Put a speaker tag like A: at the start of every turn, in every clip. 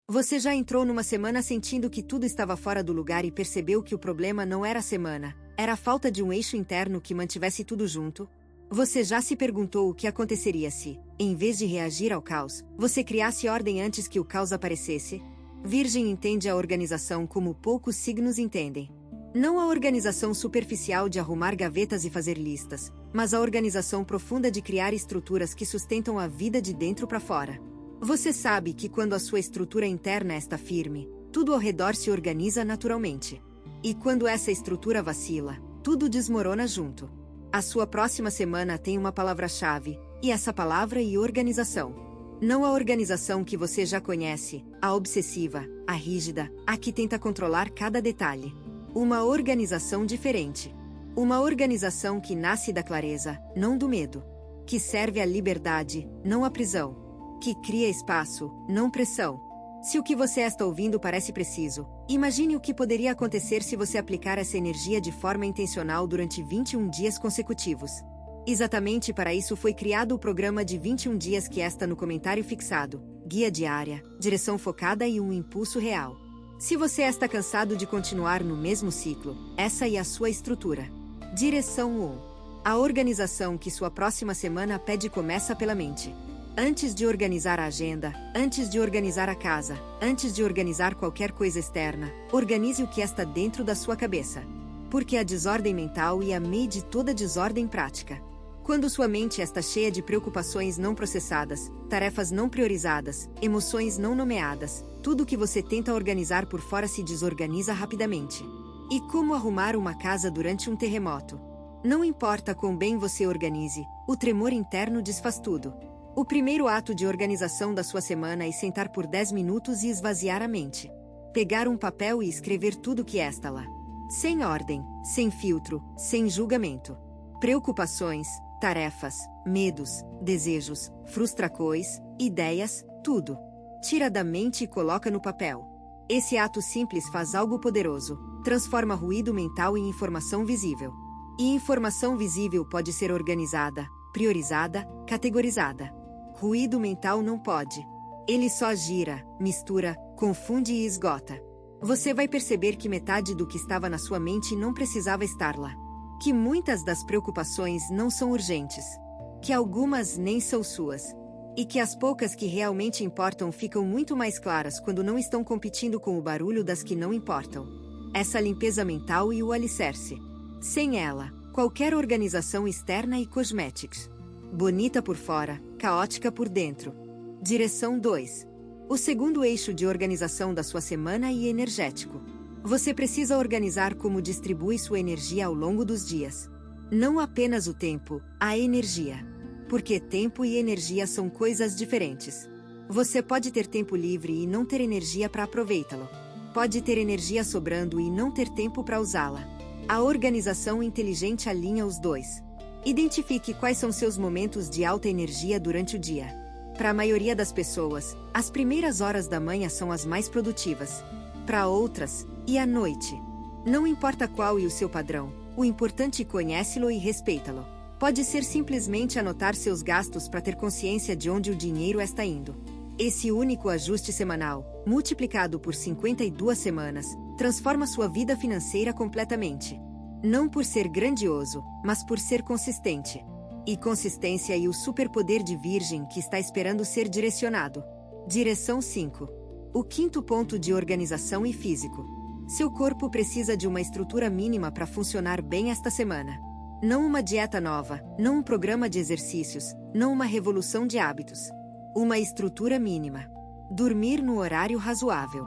A: Você já entrou numa semana sentindo que tudo estava fora do lugar e percebeu que o problema não era a semana, era a falta de um eixo interno que mantivesse tudo junto? Você já se perguntou o que aconteceria se, em vez de reagir ao caos, você criasse ordem antes que o caos aparecesse? Virgem entende a organização como poucos signos entendem. Não a organização superficial de arrumar gavetas e fazer listas, mas a organização profunda de criar estruturas que sustentam a vida de dentro para fora. Você sabe que quando a sua estrutura interna está firme, tudo ao redor se organiza naturalmente. E quando essa estrutura vacila, tudo desmorona junto. A sua próxima semana tem uma palavra-chave, e essa palavra é organização. Não a organização que você já conhece, a obsessiva, a rígida, a que tenta controlar cada detalhe. Uma organização diferente. Uma organização que nasce da clareza, não do medo. Que serve à liberdade, não à prisão. Que cria espaço, não pressão. Se o que você está ouvindo parece preciso, imagine o que poderia acontecer se você aplicar essa energia de forma intencional durante 21 dias consecutivos. Exatamente para isso foi criado o programa de 21 dias que está no comentário fixado, guia diária, direção focada e um impulso real. Se você está cansado de continuar no mesmo ciclo, essa é a sua estrutura. Direção 1. A organização que sua próxima semana pede começa pela mente. Antes de organizar a agenda, antes de organizar a casa, antes de organizar qualquer coisa externa, organize o que está dentro da sua cabeça. Porque a desordem mental é a mãe de toda desordem prática. Quando sua mente está cheia de preocupações não processadas, tarefas não priorizadas, emoções não nomeadas, tudo que você tenta organizar por fora se desorganiza rapidamente. E como arrumar uma casa durante um terremoto? Não importa quão bem você organize, o tremor interno desfaz tudo. O primeiro ato de organização da sua semana é sentar por 10 minutos e esvaziar a mente. Pegar um papel e escrever tudo que está lá. Sem ordem, sem filtro, sem julgamento. Preocupações, tarefas, medos, desejos, frustrações, ideias, tudo. Tira da mente e coloca no papel. Esse ato simples faz algo poderoso. Transforma ruído mental em informação visível. E informação visível pode ser organizada, priorizada, categorizada. Ruído mental não pode. Ele só gira, mistura, confunde e esgota. Você vai perceber que metade do que estava na sua mente não precisava estar lá. Que muitas das preocupações não são urgentes. Que algumas nem são suas. E que as poucas que realmente importam ficam muito mais claras quando não estão competindo com o barulho das que não importam. Essa limpeza mental e o alicerce. Sem ela, qualquer organização externa e cosméticos. Bonita por fora, caótica por dentro. Direção 2. O segundo eixo de organização da sua semana é energético. Você precisa organizar como distribui sua energia ao longo dos dias. Não apenas o tempo, a energia. Porque tempo e energia são coisas diferentes. Você pode ter tempo livre e não ter energia para aproveitá-lo. Pode ter energia sobrando e não ter tempo para usá-la. A organização inteligente alinha os dois. Identifique quais são seus momentos de alta energia durante o dia. Para a maioria das pessoas, as primeiras horas da manhã são as mais produtivas. Para outras, e à noite. Não importa qual e o seu padrão, o importante é conhecê-lo e respeitá-lo. Pode ser simplesmente anotar seus gastos para ter consciência de onde o dinheiro está indo. Esse único ajuste semanal, multiplicado por 52 semanas, transforma sua vida financeira completamente. Não por ser grandioso, mas por ser consistente. E consistência é o superpoder de Virgem que está esperando ser direcionado. Direção 5. O quinto ponto de organização e físico. Seu corpo precisa de uma estrutura mínima para funcionar bem esta semana. Não uma dieta nova, não um programa de exercícios, não uma revolução de hábitos. Uma estrutura mínima. Dormir no horário razoável.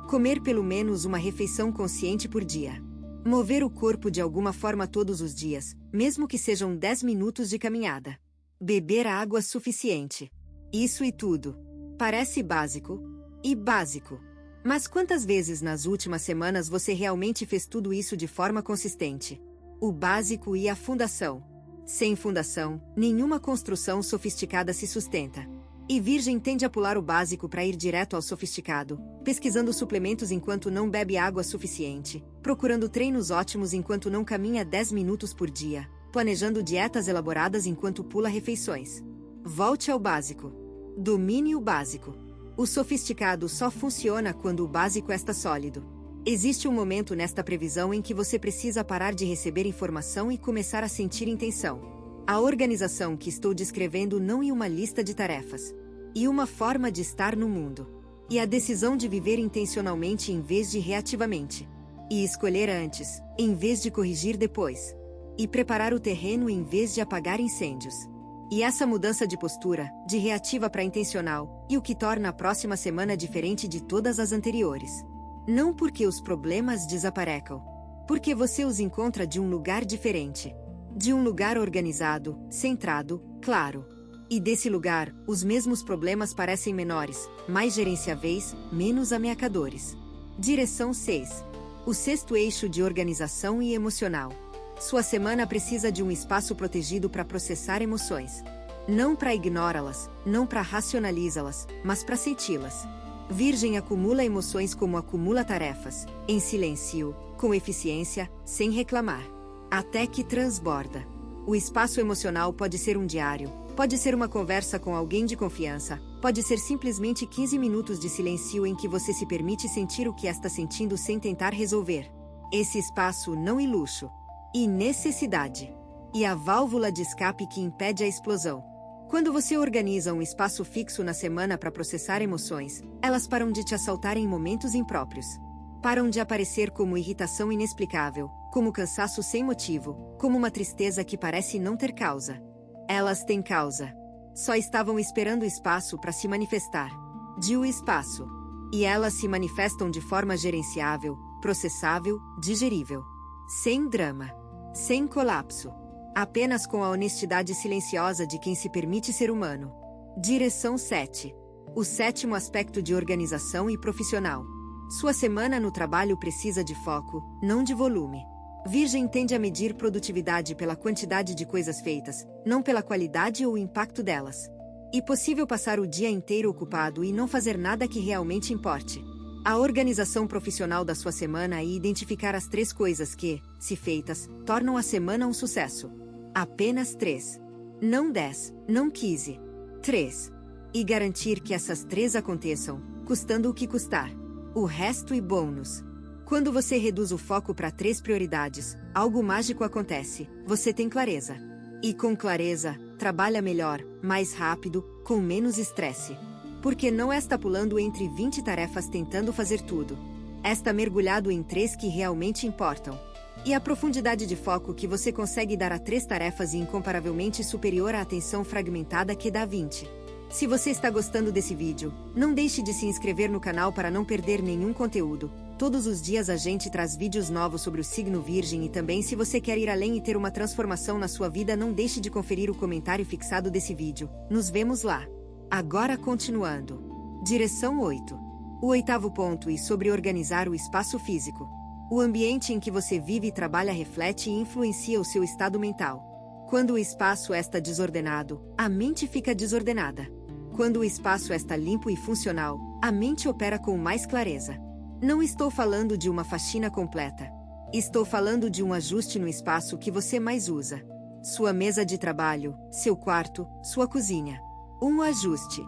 A: Comer pelo menos uma refeição consciente por dia. Mover o corpo de alguma forma todos os dias, mesmo que sejam 10 minutos de caminhada. Beber água suficiente. Isso e tudo. Parece básico. E básico. Mas quantas vezes nas últimas semanas você realmente fez tudo isso de forma consistente? O básico e a fundação. Sem fundação, nenhuma construção sofisticada se sustenta. E Virgem tende a pular o básico para ir direto ao sofisticado, pesquisando suplementos enquanto não bebe água suficiente, procurando treinos ótimos enquanto não caminha 10 minutos por dia, planejando dietas elaboradas enquanto pula refeições. Volte ao básico. Domine o básico. O sofisticado só funciona quando o básico está sólido. Existe um momento nesta previsão em que você precisa parar de receber informação e começar a sentir intenção. A organização que estou descrevendo não é uma lista de tarefas, e uma forma de estar no mundo. E a decisão de viver intencionalmente em vez de reativamente. E escolher antes, em vez de corrigir depois. E preparar o terreno em vez de apagar incêndios. E essa mudança de postura, de reativa para intencional, e o que torna a próxima semana diferente de todas as anteriores. Não porque os problemas desaparecem, porque você os encontra de um lugar diferente. De um lugar organizado, centrado, claro. E desse lugar, os mesmos problemas parecem menores, mais gerenciáveis, menos ameaçadores. Direção 6. O sexto eixo de organização e emocional. Sua semana precisa de um espaço protegido para processar emoções. Não para ignorá-las, não para racionalizá-las, mas para senti-las. Virgem acumula emoções como acumula tarefas, em silêncio, com eficiência, sem reclamar. Até que transborda. O espaço emocional pode ser um diário, pode ser uma conversa com alguém de confiança, pode ser simplesmente 15 minutos de silêncio em que você se permite sentir o que está sentindo sem tentar resolver. Esse espaço não é luxo, e necessidade. E a válvula de escape que impede a explosão. Quando você organiza um espaço fixo na semana para processar emoções, elas param de te assaltar em momentos impróprios. Param de aparecer como irritação inexplicável, como cansaço sem motivo, como uma tristeza que parece não ter causa. Elas têm causa. Só estavam esperando espaço para se manifestar. O espaço. E elas se manifestam de forma gerenciável, processável, digerível. Sem drama. Sem colapso. Apenas com a honestidade silenciosa de quem se permite ser humano. Direção 7. O sétimo aspecto de organização e profissional. Sua semana no trabalho precisa de foco, não de volume. Virgem tende a medir produtividade pela quantidade de coisas feitas, não pela qualidade ou impacto delas. É possível passar o dia inteiro ocupado e não fazer nada que realmente importe. A organização profissional da sua semana é identificar as 3 coisas que, se feitas, tornam a semana um sucesso. Apenas 3. Não 10, não 15. 3. E garantir que essas 3 aconteçam, custando o que custar. O resto é bônus. Quando você reduz o foco para 3 prioridades, algo mágico acontece, você tem clareza. E com clareza, trabalha melhor, mais rápido, com menos estresse. Porque não está pulando entre 20 tarefas tentando fazer tudo. Está mergulhado em 3 que realmente importam. E a profundidade de foco que você consegue dar a 3 tarefas é incomparavelmente superior à atenção fragmentada que dá a 20. Se você está gostando desse vídeo, não deixe de se inscrever no canal para não perder nenhum conteúdo. Todos os dias a gente traz vídeos novos sobre o signo Virgem e também se você quer ir além e ter uma transformação na sua vida, não deixe de conferir o comentário fixado desse vídeo. Nos vemos lá. Agora continuando. Direção 8. O 8º ponto é sobre organizar o espaço físico. O ambiente em que você vive e trabalha reflete e influencia o seu estado mental. Quando o espaço está desordenado, a mente fica desordenada. Quando o espaço está limpo e funcional, a mente opera com mais clareza. Não estou falando de uma faxina completa. Estou falando de um ajuste no espaço que você mais usa. Sua mesa de trabalho, seu quarto, sua cozinha. Um ajuste.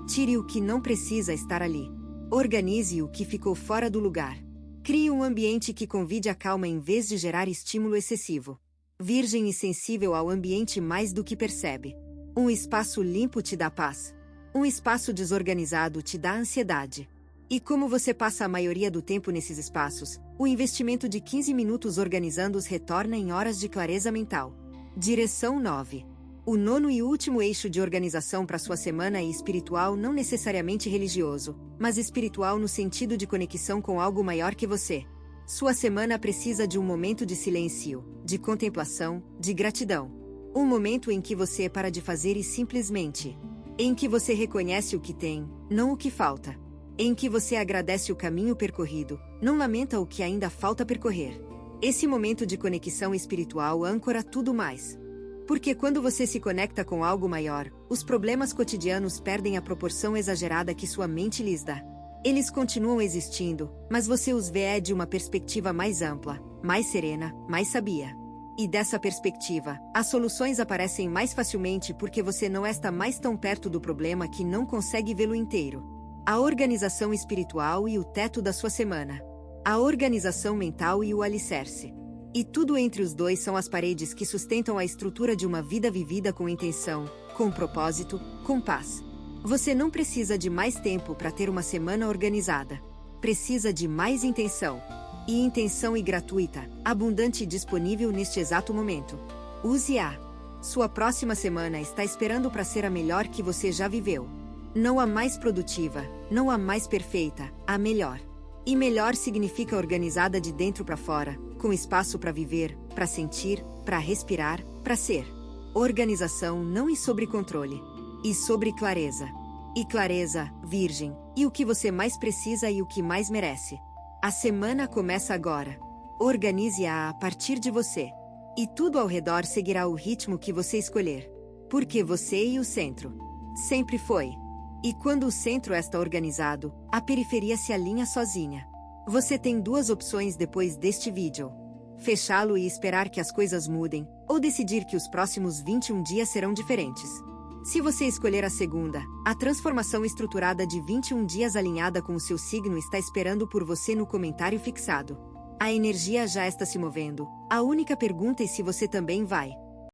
A: Tire o que não precisa estar ali. Organize o que ficou fora do lugar. Crie um ambiente que convide a calma em vez de gerar estímulo excessivo. Virgem e sensível ao ambiente mais do que percebe. Um espaço limpo te dá paz. Um espaço desorganizado te dá ansiedade. E como você passa a maioria do tempo nesses espaços, o investimento de 15 minutos organizando-os retorna em horas de clareza mental. Direção 9. O 9º e último eixo de organização para sua semana é espiritual, não necessariamente religioso, mas espiritual no sentido de conexão com algo maior que você. Sua semana precisa de um momento de silêncio, de contemplação, de gratidão. Um momento em que você para de fazer e simplesmente. Em que você reconhece o que tem, não o que falta. Em que você agradece o caminho percorrido, não lamenta o que ainda falta percorrer. Esse momento de conexão espiritual âncora tudo mais. Porque quando você se conecta com algo maior, os problemas cotidianos perdem a proporção exagerada que sua mente lhes dá. Eles continuam existindo, mas você os vê de uma perspectiva mais ampla, mais serena, mais sabia. E dessa perspectiva, as soluções aparecem mais facilmente porque você não está mais tão perto do problema que não consegue vê-lo inteiro. A organização espiritual e o teto da sua semana. A organização mental e o alicerce. E tudo entre os dois são as paredes que sustentam a estrutura de uma vida vivida com intenção, com propósito, com paz. Você não precisa de mais tempo para ter uma semana organizada. Precisa de mais intenção. E intenção gratuita, abundante e disponível neste exato momento. Use-a. Sua próxima semana está esperando para ser a melhor que você já viveu. Não a mais produtiva, não a mais perfeita, a melhor. E melhor significa organizada de dentro para fora, com espaço para viver, para sentir, para respirar, para ser. Organização não e sobre controle. E sobre clareza. E clareza, virgem, e o que você mais precisa e o que mais merece. A semana começa agora. Organize-a a partir de você. E tudo ao redor seguirá o ritmo que você escolher. Porque você e o centro. Sempre foi. E quando o centro está organizado, a periferia se alinha sozinha. Você tem duas opções depois deste vídeo. Fechá-lo e esperar que as coisas mudem, ou decidir que os próximos 21 dias serão diferentes. Se você escolher a segunda, a transformação estruturada de 21 dias alinhada com o seu signo está esperando por você no comentário fixado. A energia já está se movendo. A única pergunta é se você também vai.